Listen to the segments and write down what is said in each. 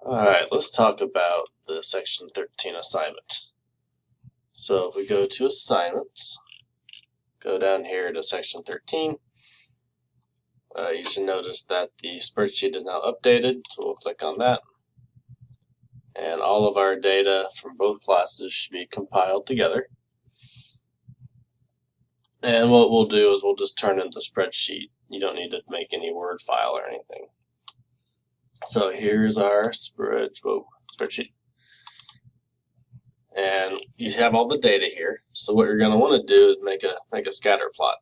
Alright, let's talk about the Section 13 assignment. So if we go to Assignments, go down here to Section 13, you should notice that the spreadsheet is now updated, so we'll click on that. And all of our data from both classes should be compiled together. And what we'll do is we'll just turn in the spreadsheet. You don't need to make any Word file or anything. So here's our spreadsheet. And you have all the data here. So what you're going to want to do is make a scatter plot.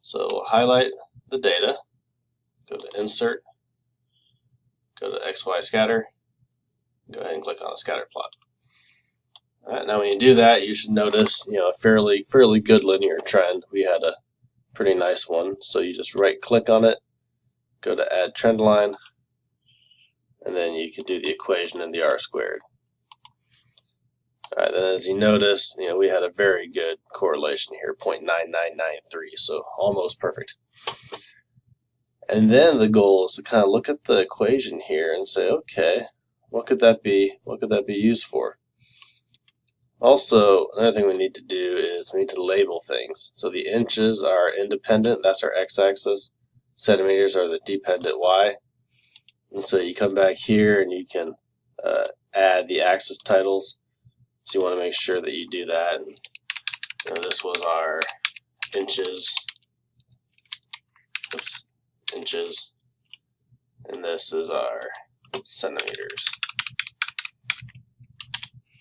So we'll highlight the data, go to Insert, go to XY Scatter, go ahead and click on a scatter plot. All right, now when you do that, you should notice a fairly good linear trend. We had a pretty nice one. So you just right click on it, go to Add Trend Line, and then you can do the equation in the R squared. All right, then as you notice, we had a very good correlation here, 0.9993, so almost perfect. And then the goal is to kind of look at the equation here and say, okay, what could that be? What could that be used for? Also, another thing we need to do is we need to label things. So the inches are independent, that's our x-axis. Centimeters are the dependent y. And so you come back here and you can add the axis titles. So you want to make sure that you do that. And this was our inches. Oops, inches. And this is our centimeters.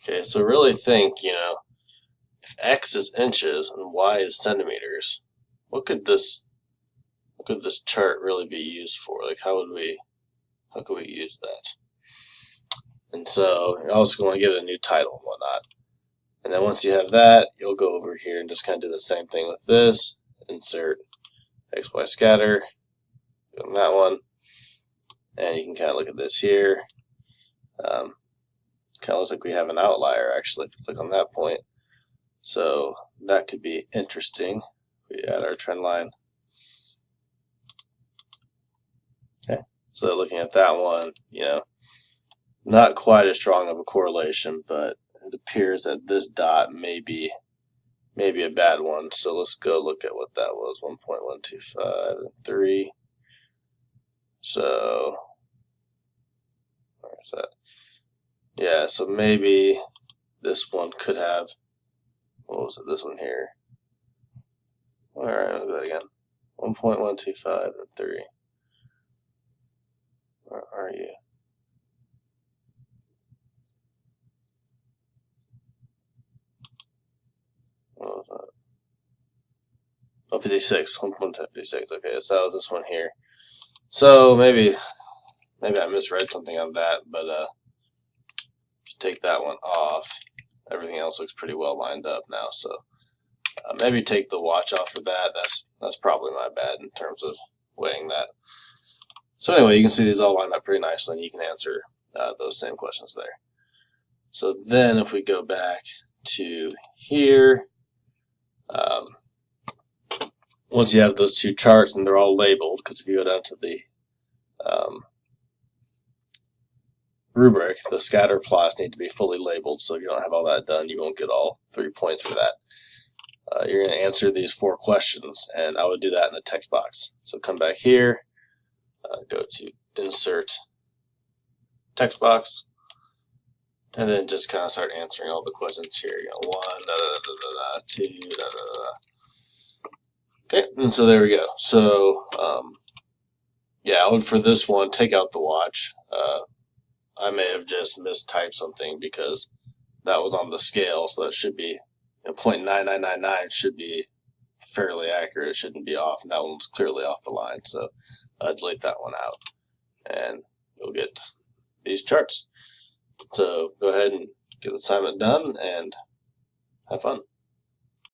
Okay, so really think, if x is inches and y is centimeters, what could this chart really be used for? Like, how could we use that? And so you're also going to give it a new title and whatnot. And then once you have that, you'll go over here and just kind of do the same thing with this. Insert XY Scatter, go on that one, and you can kind of look at this here. Kind of looks like we have an outlier actually if you click on that point. So that could be interesting. We add our trend line. Okay, so looking at that one, not quite as strong of a correlation, but it appears that this dot may be a bad one. So let's go look at what that was, 1.125 and 3. So where's that? Yeah, so maybe this one could have, what was it, this one here? Alright, I'll do that again. 1.125 and 3. Where are you? What was that? Oh, 56, 1.56. Okay, so that was this one here. So maybe I misread something on that, but if you take that one off, everything else looks pretty well lined up now. So maybe take the watch off of that. That's probably my bad in terms of weighing that. So anyway, you can see these all line up pretty nicely, and you can answer those same questions there. So then if we go back to here, once you have those two charts and they're all labeled, because if you go down to the rubric, the scatter plots need to be fully labeled. So if you don't have all that done, you won't get all 3 points for that. You're going to answer these 4 questions, and I would do that in the text box. So come back here, go to Insert Text Box, and then just kind of start answering all the questions here. 1, 2, Okay, and so there we go. So yeah, I would, for this one, take out the watch. I may have just mistyped something because that was on the scale, so that should be 0.9999 should be fairly accurate. It shouldn't be off, and that one's clearly off the line. So delete that one out, and you'll get these charts. So go ahead and get the assignment done and have fun.